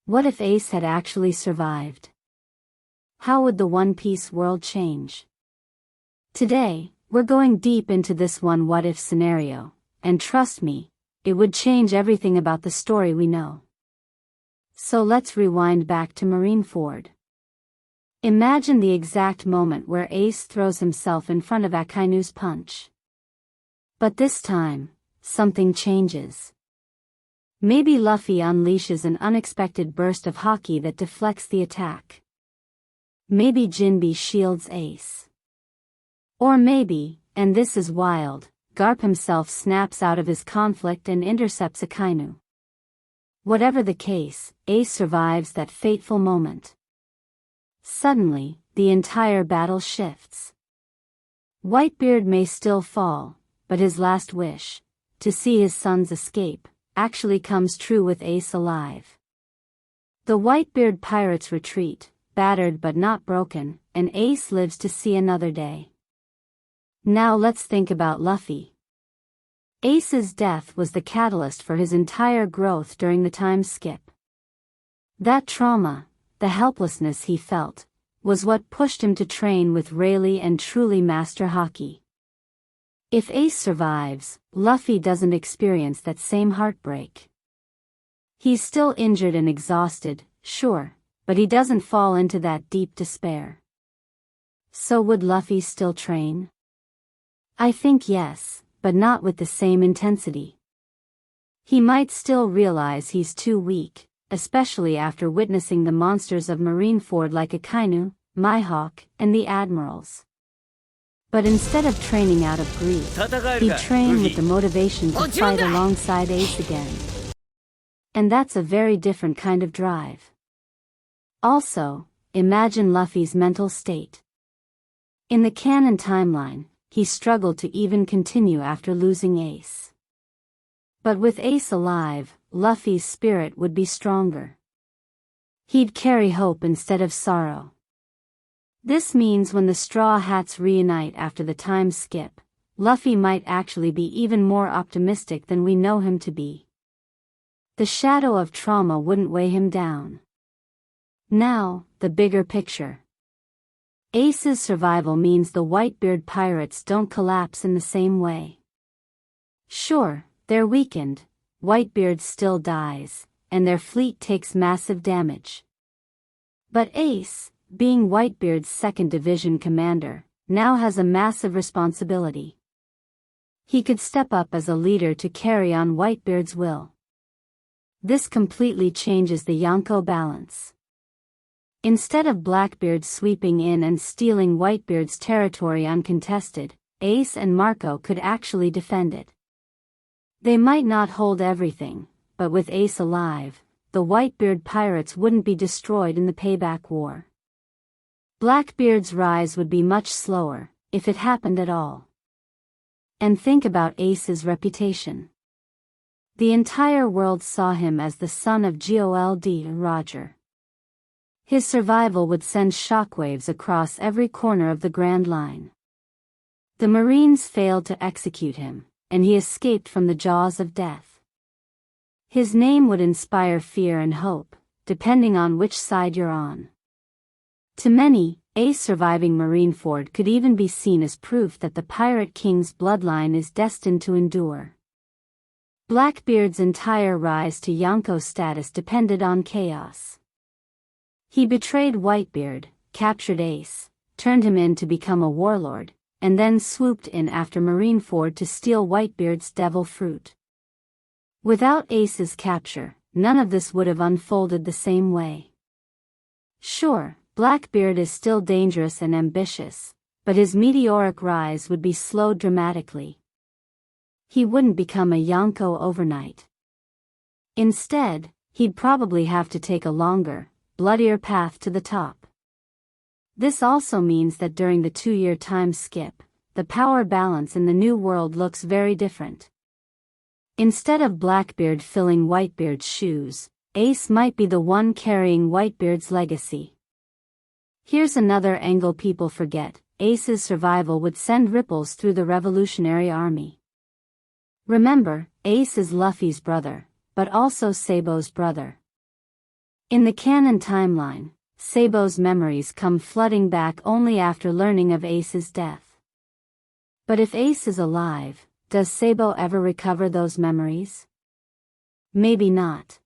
What if Ace had actually survived? How would the One Piece world change? Today, we're going deep into this one what-if scenario, and trust me, it would change everything about the story we know. So let's rewind back to Marineford. Imagine the exact moment where Ace throws himself in front of Akainu's punch. But this time, something changes. Maybe Luffy unleashes an unexpected burst of haki that deflects the attack. Maybe Jinbe shields Ace. Or maybe, and this is wild, Garp himself snaps out of his conflict and intercepts Akainu. Whatever the case, Ace survives that fateful moment. Suddenly, the entire battle shifts. Whitebeard may still fall, but his last wish, to see his sons escape, actually comes true with Ace alive. The Whitebeard pirates retreat, battered but not broken, and Ace lives to see another day. Now let's think about Luffy. Ace's death was the catalyst for his entire growth during the time skip. That trauma, the helplessness he felt, was what pushed him to train with Rayleigh and truly master haki. If Ace survives, Luffy doesn't experience that same heartbreak. He's still injured and exhausted, sure, but he doesn't fall into that deep despair. So would Luffy still train? I think yes, but not with the same intensity. He might still realize he's too weak, especially after witnessing the monsters of Marineford like Akainu, Mihawk, and the Admirals. But instead of training out of greed, he'd train with the motivation to fight alongside Ace again. And that's a very different kind of drive. Also, imagine Luffy's mental state. In the canon timeline, he struggled to even continue after losing Ace. But with Ace alive, Luffy's spirit would be stronger. He'd carry hope instead of sorrow. This means when the Straw Hats reunite after the time skip, Luffy might actually be even more optimistic than we know him to be. The shadow of trauma wouldn't weigh him down. Now, the bigger picture. Ace's survival means the Whitebeard pirates don't collapse in the same way. Sure, they're weakened, Whitebeard still dies, and their fleet takes massive damage. But Ace, being Whitebeard's 2nd Division commander, now has a massive responsibility. He could step up as a leader to carry on Whitebeard's will. This completely changes the Yonko balance. Instead of Blackbeard sweeping in and stealing Whitebeard's territory uncontested, Ace and Marco could actually defend it. They might not hold everything, but with Ace alive, the Whitebeard pirates wouldn't be destroyed in the payback war. Blackbeard's rise would be much slower, if it happened at all. And think about Ace's reputation. The entire world saw him as the son of Gold Roger. His survival would send shockwaves across every corner of the Grand Line. The Marines failed to execute him, and he escaped from the jaws of death. His name would inspire fear and hope, depending on which side you're on. To many, Ace surviving Marineford could even be seen as proof that the Pirate King's bloodline is destined to endure. Blackbeard's entire rise to Yonko status depended on chaos. He betrayed Whitebeard, captured Ace, turned him in to become a warlord, and then swooped in after Marineford to steal Whitebeard's devil fruit. Without Ace's capture, none of this would have unfolded the same way. Sure, Blackbeard is still dangerous and ambitious, but his meteoric rise would be slowed dramatically. He wouldn't become a Yonko overnight. Instead, he'd probably have to take a longer, bloodier path to the top. This also means that during the 2-year time skip, the power balance in the new world looks very different. Instead of Blackbeard filling Whitebeard's shoes, Ace might be the one carrying Whitebeard's legacy. Here's another angle people forget: Ace's survival would send ripples through the Revolutionary Army. Remember, Ace is Luffy's brother, but also Sabo's brother. In the canon timeline, Sabo's memories come flooding back only after learning of Ace's death. But if Ace is alive, does Sabo ever recover those memories? Maybe not.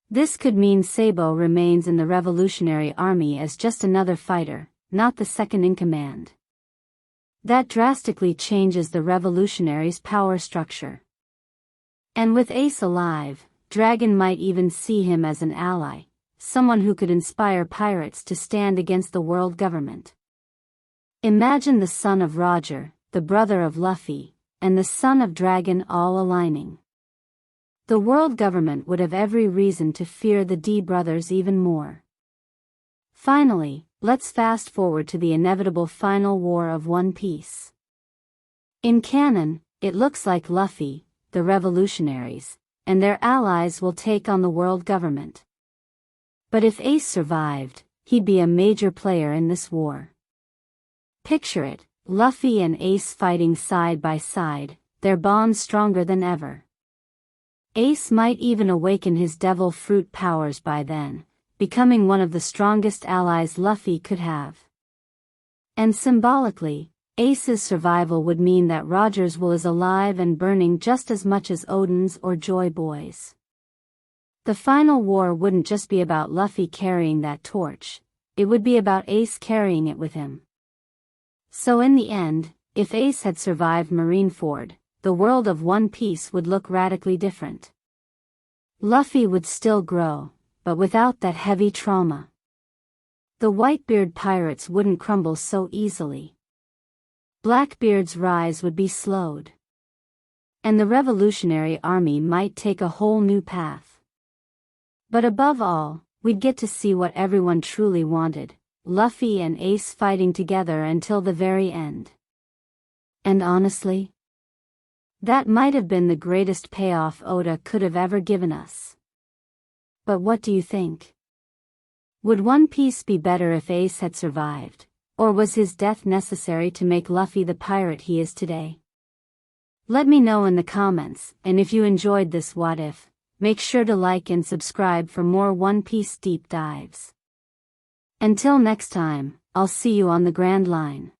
This could mean Sabo remains in the Revolutionary Army as just another fighter, not the second in command. That drastically changes the revolutionaries' power structure. And with Ace alive, Dragon might even see him as an ally, someone who could inspire pirates to stand against the world government. Imagine the son of Roger, the brother of Luffy, and the son of Dragon all aligning. The world government would have every reason to fear the D brothers even more. Finally, let's fast forward to the inevitable final war of One Piece. In canon, it looks like Luffy, the revolutionaries, and their allies will take on the world government. But if Ace survived, he'd be a major player in this war. Picture it, Luffy and Ace fighting side by side, their bond stronger than ever. Ace might even awaken his devil fruit powers by then, becoming one of the strongest allies Luffy could have. And symbolically, Ace's survival would mean that Roger's will is alive and burning just as much as Odin's or Joy Boy's. The final war wouldn't just be about Luffy carrying that torch, it would be about Ace carrying it with him. So in the end, if Ace had survived Marineford, the world of One Piece would look radically different. Luffy would still grow, but without that heavy trauma. The Whitebeard pirates wouldn't crumble so easily. Blackbeard's rise would be slowed. And the Revolutionary Army might take a whole new path. But above all, we'd get to see what everyone truly wanted, Luffy and Ace fighting together until the very end. And honestly, that might have been the greatest payoff Oda could have ever given us. But what do you think? Would One Piece be better if Ace had survived, or was his death necessary to make Luffy the pirate he is today? Let me know in the comments, and if you enjoyed this What If, make sure to like and subscribe for more One Piece deep dives. Until next time, I'll see you on the Grand Line.